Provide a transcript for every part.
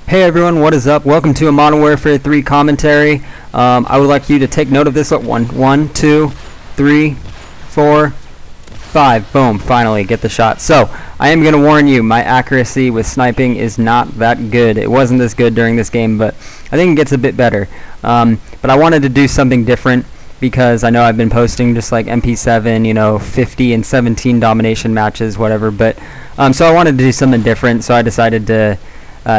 Hey everyone, what is up? Welcome to a Modern Warfare 3 commentary. I would like you to take note of this. One, 2, 3, 4, 5. Boom, finally get the shot. So, I am going to warn you, my accuracy with sniping is not that good. It wasn't this good during this game, but I think it gets a bit better. But I wanted to do something different because I know I've been posting just like MP7, 50 and 17 domination matches, whatever. But so I wanted to do something different, so I decided to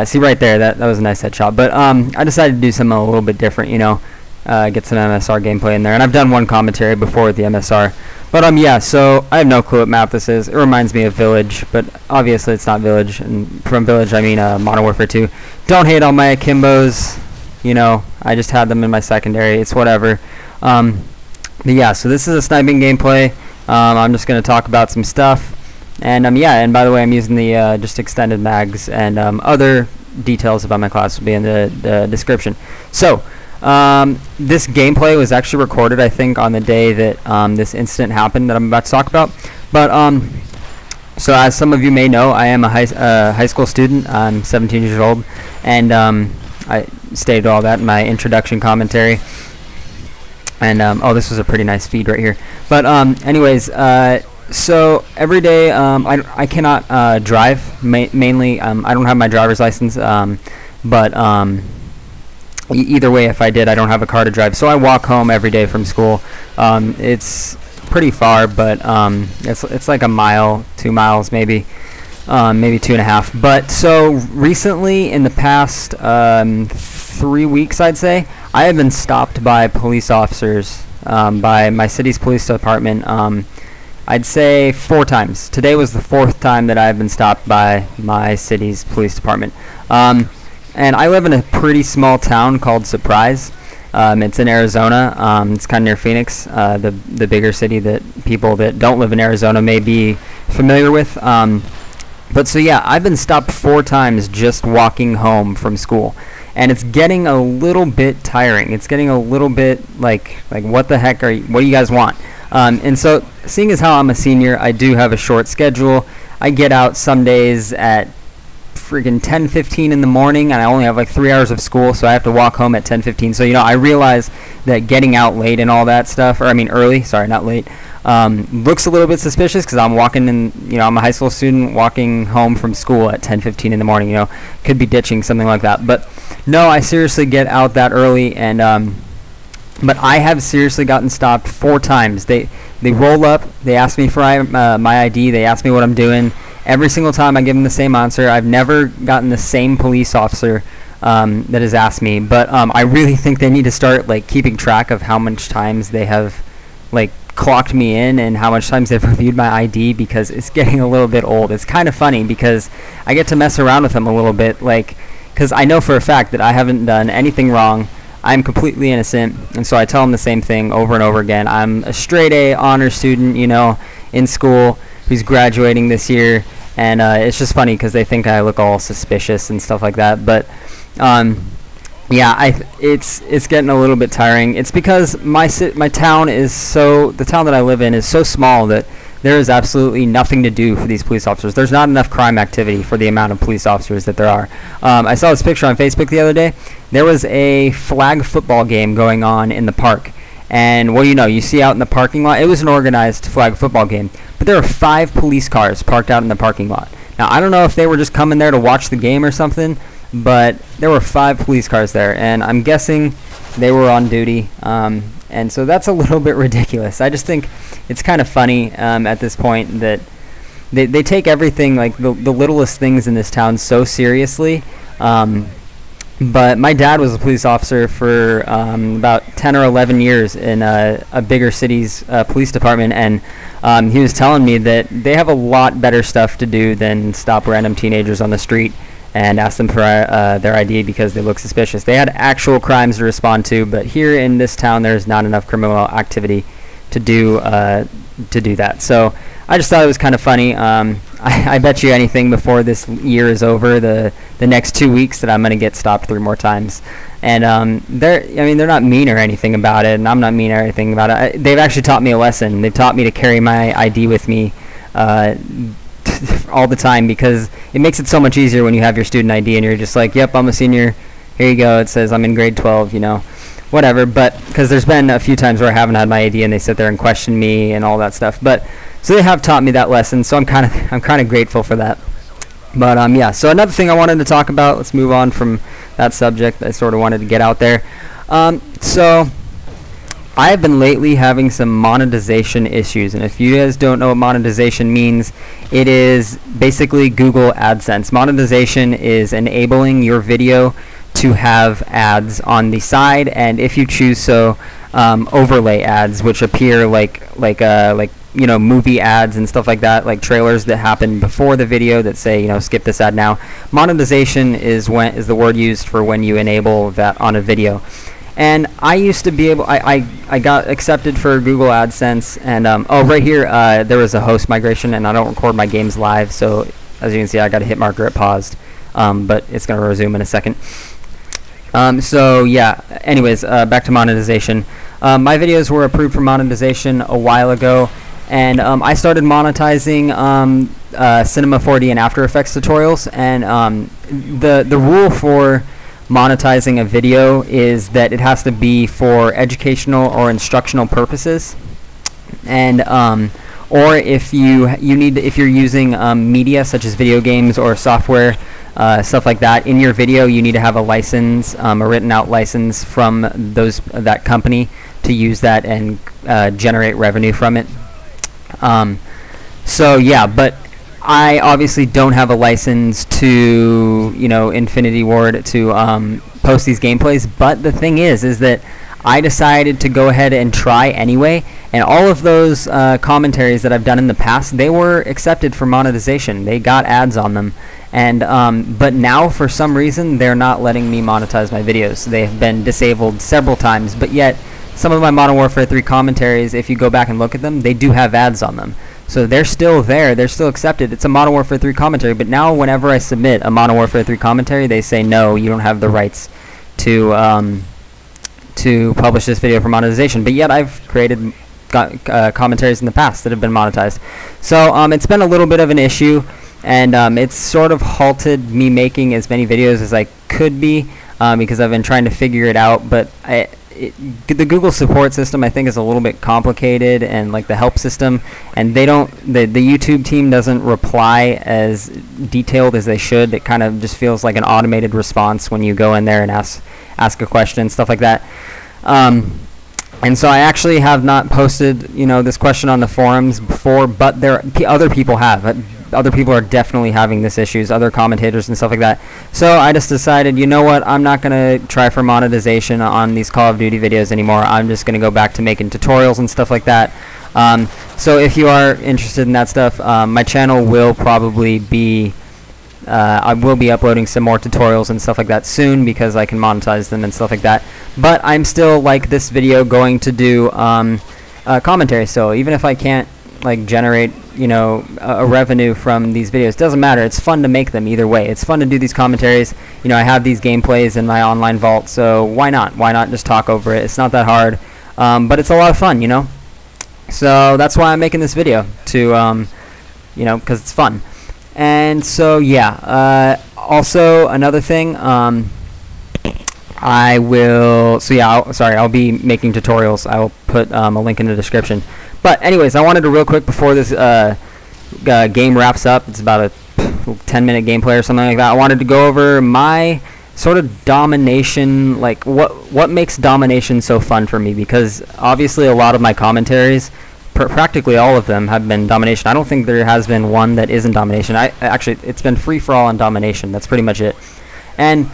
see right there, that was a nice headshot. But I decided to do something a little bit different, get some MSR gameplay in there. And I've done one commentary before with the MSR. But yeah, so I have no clue what map this is. It reminds me of Village, but obviously it's not Village. And from Village, I mean Modern Warfare 2. Don't hate on my Akimbos. I just had them in my secondary. It's whatever. But yeah, so this is a sniping gameplay. I'm just going to talk about some stuff. And yeah, and by the way, I'm using the just extended mags, and other details about my class will be in the description. So this gameplay was actually recorded, I think, on the day that this incident happened that I'm about to talk about. But so as some of you may know, I am a high school student. I'm 17 years old, and I stated all that in my introduction commentary. And oh, this was a pretty nice feed right here. But anyways, so every day I cannot drive. Mainly I don't have my driver's license, but either way, if I did, I don't have a car to drive, so I walk home every day from school. It's pretty far, but it's like a mile, 2 miles maybe, maybe 2.5. But so recently, in the past 3 weeks, I'd say, I have been stopped by police officers, by my city's police department. I'd say 4 times. Today was the 4th time that I've been stopped by my city's police department. And I live in a pretty small town called Surprise. It's in Arizona. It's kind of near Phoenix, the bigger city that people that don't live in Arizona may be familiar with. But so yeah, I've been stopped 4 times just walking home from school. And it's getting a little bit tiring. It's getting a little bit like what the heck what do you guys want? And so, seeing as how I'm a senior, I do have a short schedule. I get out some days at freaking 10:15 in the morning, and I only have like 3 hours of school, so I have to walk home at 10:15. So I realize that getting out late and all that stuff, or I mean early, sorry, not late, looks a little bit suspicious because I'm walking in, I'm a high school student walking home from school at 10:15 in the morning. Could be ditching something like that. But no, I seriously get out that early, and but I have seriously gotten stopped 4 times. They roll up, they ask me for my ID, they ask me what I'm doing. Every single time I give them the same answer. I've never gotten the same police officer that has asked me, but I really think they need to start keeping track of how much times they have clocked me in and how much times they've reviewed my ID, because it's getting a little bit old. It's kind of funny because I get to mess around with them a little bit, because I know for a fact that I haven't done anything wrong. I'm completely innocent, and so I tell them the same thing over and over again. I'm a straight A honor student, in school, who's graduating this year, and it's just funny because they think I look all suspicious and stuff like that. But yeah, it's getting a little bit tiring. It's because my town is the town that I live in is so small that there is absolutely nothing to do for these police officers. There's not enough crime activity for the amount of police officers that there are. I saw this picture on Facebook the other day. There was a flag football game going on in the park. And well, you see out in the parking lot, it was an organized flag football game. But there were 5 police cars parked out in the parking lot. Now, I don't know if they were just coming there to watch the game or something, but there were 5 police cars there. And I'm guessing they were on duty. And so that's a little bit ridiculous. I just think it's kind of funny at this point that they take everything, the littlest things in this town, so seriously. But my dad was a police officer for about 10 or 11 years in a bigger city's police department, and he was telling me that they have a lot better stuff to do than stop random teenagers on the street and ask them for their ID because they look suspicious. They had actual crimes to respond to, but here in this town, there's not enough criminal activity to do that. So I just thought it was kind of funny. I bet you anything before this year is over, the next 2 weeks, that I'm gonna get stopped 3 more times. And they're not mean or anything about it, and I'm not mean or anything about it. They've actually taught me a lesson. They've taught me to carry my ID with me all the time, because it makes it so much easier when you have your student ID and you're just like, yep, I'm a senior, here you go, it says I'm in grade 12, you know, whatever. But because there's been a few times where I haven't had my ID and they sit there and question me and all that stuff, but so they have taught me that lesson, so I'm kind of grateful for that. But yeah, so another thing I wanted to talk about, let's move on from that subject. I sort of wanted to get out there. So I have been lately having some monetization issues, and if you guys don't know what monetization means, it is basically Google AdSense. Monetization is enabling your video to have ads on the side, and if you choose so, overlay ads, which appear like you know, movie ads and stuff like that, like trailers that happen before the video that say, you know, skip this ad now. Monetization is the word used for when you enable that on a video. And I used to be able, I got accepted for Google AdSense, and oh, right here, there was a host migration, and I don't record my games live, so as you can see, I got a hit marker, it paused, but it's going to resume in a second. So yeah, anyways, back to monetization. My videos were approved for monetization a while ago, and I started monetizing Cinema 4D and After Effects tutorials, and the rule for monetizing a video is that it has to be for educational or instructional purposes, and or if if you're using media such as video games or software, stuff like that in your video, you need to have a license, a written out license from that company to use that and generate revenue from it. So yeah, but I obviously don't have a license to, you know, Infinity Ward to post these gameplays, but the thing is that I decided to go ahead and try anyway, and all of those commentaries that I've done in the past, they were accepted for monetization. They got ads on them, and but now for some reason they're not letting me monetize my videos. They have been disabled several times, but yet some of my Modern Warfare 3 commentaries, if you go back and look at them, they do have ads on them. So they're still there, they're still accepted. It's a Modern Warfare 3 commentary, but now whenever I submit a Modern Warfare 3 commentary, they say, no, you don't have the rights to publish this video for monetization. But yet I've created commentaries in the past that have been monetized. So it's been a little bit of an issue, and it's sort of halted me making as many videos as I could be, because I've been trying to figure it out, but the Google support system, I think, is a little bit complicated, and like the help system, and they don't, the YouTube team doesn't reply as detailed as they should. It kind of just feels like an automated response when you go in there and ask a question, stuff like that. And so I actually have not posted, you know, this question on the forums before, but other people have. Other people are definitely having this issues, other commentators and stuff like that. So I just decided, you know what, I'm not going to try for monetization on these Call of Duty videos anymore. I'm just going to go back to making tutorials and stuff like that. So if you are interested in that stuff, my channel will probably be, I will be uploading some more tutorials and stuff like that soon, because I can monetize them and stuff like that. But I'm still, like this video, going to do commentary. So even if I can't like generate, you know, a revenue from these videos, doesn't matter. It's fun to make them either way. It's fun to do these commentaries. You know, I have these gameplays in my online vault, so why not? Why not just talk over it? It's not that hard, but it's a lot of fun, you know. So that's why I'm making this video, to you know, because it's fun. And so yeah, also another thing, I will, so yeah, I'll be making tutorials. I will put a link in the description. But anyways, I wanted to real quick, before this game wraps up, it's about a 10-minute gameplay or something like that, I wanted to go over my sort of domination, like what makes domination so fun for me, because obviously a lot of my commentaries, practically all of them, have been domination. I don't think there has been one that isn't domination. Actually, it's been free-for-all on domination. That's pretty much it. And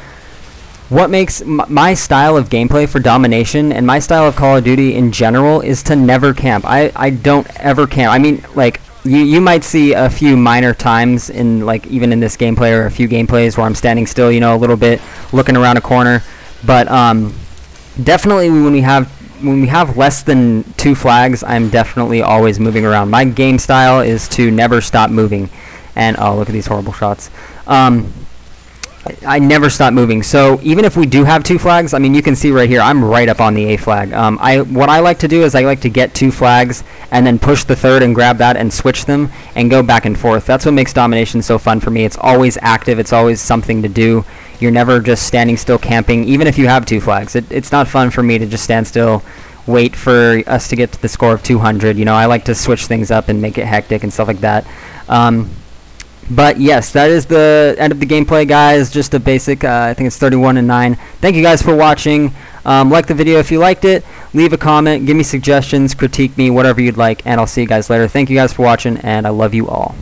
what makes my style of gameplay for domination, and my style of Call of Duty in general, is to never camp. I don't ever camp. I mean, like, you might see a few minor times in, like, even in this gameplay, or a few gameplays where I'm standing still, you know, a little bit, looking around a corner. But definitely when we have less than 2 flags, I'm definitely always moving around. My game style is to never stop moving. And oh, look at these horrible shots. I never stop moving. So even if we do have 2 flags, I mean, you can see right here, I'm right up on the A flag. What I like to do is I like to get 2 flags and then push the 3rd and grab that and switch them and go back and forth. That's what makes Domination so fun for me. It's always active. It's always something to do. You're never just standing still camping, even if you have 2 flags. It's not fun for me to just stand still, wait for us to get to the score of 200. You know, I like to switch things up and make it hectic and stuff like that. But yes, that is the end of the gameplay, guys. Just a basic, I think it's 31-9. Thank you guys for watching. Like the video if you liked it. Leave a comment, give me suggestions, critique me, whatever you'd like, and I'll see you guys later. Thank you guys for watching, and I love you all.